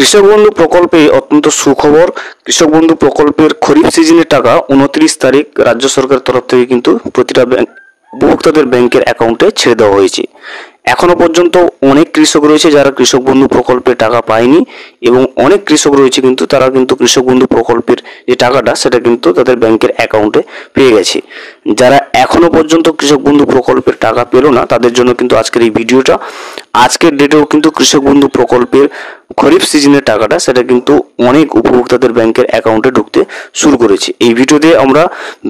কৃষক বন্ধু প্রকল্পে অত্যন্ত সুখবর। কৃষক বন্ধু প্রকল্পের খরিফ সিজনের টাকা 29 তারিখ রাজ্য সরকারের তরফ থেকে কিন্তু প্রতিটা উপভোক্তাদের ব্যাংকের অ্যাকাউন্টে ছেড়ে দেওয়া হয়েছে। এখনো পর্যন্ত অনেক কৃষক রয়েছে যারা কৃষক বন্ধু প্রকল্পের টাকা পায়নি, এবং অনেক কৃষক রয়েছে কিন্তু তারা কিন্তু কৃষক বন্ধু প্রকল্পের যে টাকাটা সেটা কিন্তু তাদের ব্যাংকের অ্যাকাউন্টে পেয়ে গেছে। যারা এখনো পর্যন্ত কৃষক বন্ধু প্রকল্পের টাকা পেল না তাদের জন্য কিন্তু আজকের এই ভিডিওটা। আজকের ডেটেও কিন্তু কৃষক বন্ধু প্রকল্পের খরিফ সিজনের টাকাটা সেটা কিন্তু অনেক উপভোক্তাদের ব্যাংকের অ্যাকাউন্টে ঢুকতে শুরু করেছে। এই ভিডিওতে আমরা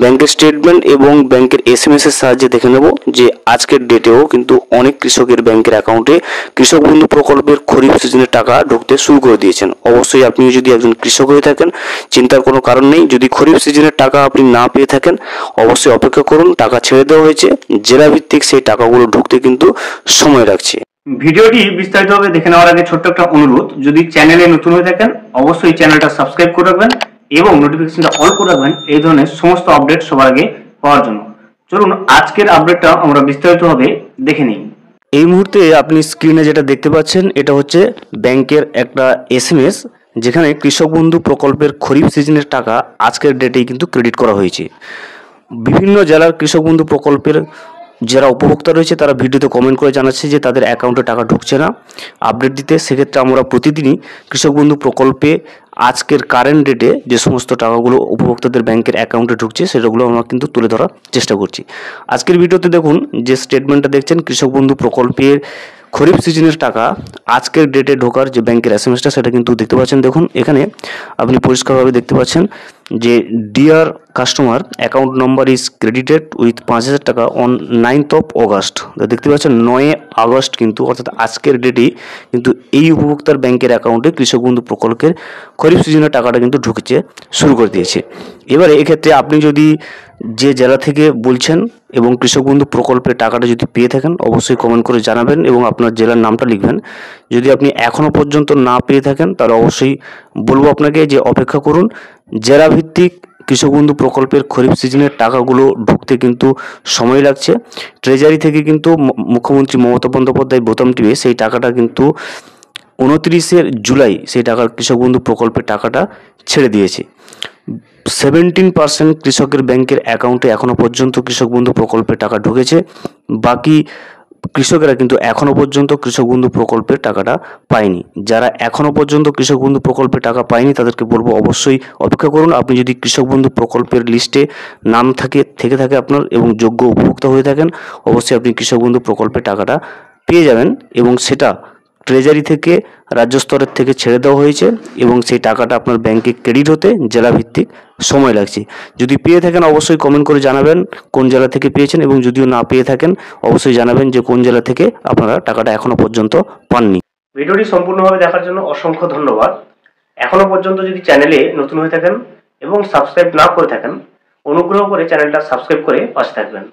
ব্যাংকের স্টেটমেন্ট এবং ব্যাংকের SMS এর সাহায্যে দেখে নেব যে আজকের ডেটেও কিন্তু অনেক কৃষকের ব্যাংকের অ্যাকাউন্টে কৃষক বন্ধু প্রকল্পের খরিফ সিজনের টাকা ঢুকতে শুরু করে দিয়েছেন। অবশ্যই আপনি যদি একজন কৃষক হয়ে থাকেন চিন্তার কোনো কারণ নেই। যদি খরিফ সিজনের টাকা আপনি না পেয়ে থাকেন অবশ্যই অপেক্ষা করুন, টাকা ছেড়ে দেওয়া হয়েছে। জেলা ভিত্তিক সেই টাকাগুলো ঢুকতে কিন্তু সময় লাগছে। ভিডিওটি বিস্তারিতভাবে দেখে নেওয়ার আগে ছোট্ট একটা অনুরোধ, যদি চ্যানেলে নতুন হয়ে থাকেন অবশ্যই চ্যানেলটা সাবস্ক্রাইব করে রাখবেন এবং নোটিফিকেশনটা অল করে রাখবেন এই ধরনের সমস্ত আপডেট সবার আগে পাওয়ার জন্য। চলুন আজকের আপডেটটা আমরা বিস্তারিতভাবে দেখে নিই। এই মুহূর্তে আপনি স্ক্রিনে যেটা দেখতে পাচ্ছেন এটা হচ্ছে ব্যাংকের একটা SMS, যেখানে কৃষক বন্ধু প্রকল্পের খরিফ সিজনের টাকা আজকের ডেটেই কিন্তু ক্রেডিট করা হয়েছে। বিভিন্ন জেলার কৃষক বন্ধু প্রকল্পের যারা উপভোক্তা রয়েছে তারা ভিডিওতে কমেন্ট করে জানাচ্ছে যে তাদের অ্যাকাউন্টে টাকা ঢুকছে না। আপডেট দিতে সেক্ষেত্রে আমরা প্রতিদিনই কৃষক বন্ধু প্রকল্পে আজকের কারেন্ট ডেটে যে সমস্ত টাকাগুলো উপভোক্তাদের ব্যাংকের অ্যাকাউন্টে ঢুকছে সেগুলো আমরা কিন্তু তুলে ধরার চেষ্টা করছি। আজকের ভিডিওতে দেখুন যে স্টেটমেন্টটা দেখছেন কৃষক বন্ধু প্রকল্পের খরিফ সিজনের টাকা আজকের ডেটে ঢোকার যে ব্যাংকের SMSটা সেটা কিন্তু দেখতে পাচ্ছেন। দেখুন এখানে আপনি পরিষ্কারভাবে দেখতে পাচ্ছেন যে deer customer account number is credited with 5000 টাকা অন 9th of August। দেখতে পাচ্ছেন 9 আগস্ট কিন্তু, অর্থাৎ আজকের ডেটেই কিন্তু এই উপভোক্তার ব্যাংকের অ্যাকাউন্টে কৃষক বন্ধু প্রকল্পের খরিফ সিজনের টাকাটা কিন্তু ঢুকছে শুরু করে দিয়েছে। এবারে এক্ষেত্রে আপনি যদি যে জেলা থেকে বলছেন এবং কৃষক বন্ধু প্রকল্পের টাকাটা যদি পেয়ে থাকেন অবশ্যই কমেন্ট করে জানাবেন এবং আপনার জেলার নামটা লিখবেন। যদি আপনি এখনও পর্যন্ত না পেয়ে থাকেন তাহলে অবশ্যই বলবো আপনাকে যে অপেক্ষা করুন। জেলা ভিত্তিক কৃষক বন্ধু প্রকল্পের খরিফ সিজনের টাকাগুলো ঢুকতে কিন্তু সময় লাগছে। ট্রেজারি থেকে কিন্তু মুখ্যমন্ত্রী মমতা বন্দ্যোপাধ্যায় বোতাম টিপে সেই টাকাটা কিন্তু 29 জুলাই সেই টাকার কৃষক বন্ধু প্রকল্পের টাকাটা ছেড়ে দিয়েছে। 17% কৃষকের ব্যাংকের অ্যাকাউন্টে এখনও পর্যন্ত কৃষক বন্ধু প্রকল্পের টাকা ঢুকেছে। বাকি কৃষকেরা কিন্তু এখনও পর্যন্ত কৃষক বন্ধু প্রকল্পের টাকাটা পায়নি। যারা এখনও পর্যন্ত কৃষক বন্ধু প্রকল্পের টাকা পায়নি তাদেরকে বলবো অবশ্যই অপেক্ষা করুন। আপনি যদি কৃষক বন্ধু প্রকল্পের লিস্টে নাম থেকে থাকে আপনার এবং যোগ্য উপভোক্তা হয়ে থাকেন অবশ্যই আপনি কৃষক বন্ধু প্রকল্পের টাকাটা পেয়ে যাবেন, এবং সেটা ট্রেজারি থেকে রাজ্য স্তরের থেকে ছেড়ে দেওয়া হয়েছে এবং সেই টাকাটা আপনার ব্যাংকে ক্রেডিট হতে জেলা ভিত্তিক সময় লাগছে। যদি পেয়ে থাকেন অবশ্যই কমেন্ট করে জানাবেন কোন জেলা থেকে পেয়েছেন, এবং যদিও না পেয়ে থাকেন অবশ্যই জানাবেন যে কোন জেলা থেকে আপনারা টাকাটা এখনো পর্যন্ত পাননি। ভিডিওটি সম্পূর্ণভাবে দেখার জন্য অসংখ্য ধন্যবাদ। এখনো পর্যন্ত যদি চ্যানেলে নতুন হয়ে থাকেন এবং সাবস্ক্রাইব না করে থাকেন অনুগ্রহ করে চ্যানেলটা সাবস্ক্রাইব করে পাশে থাকবেন।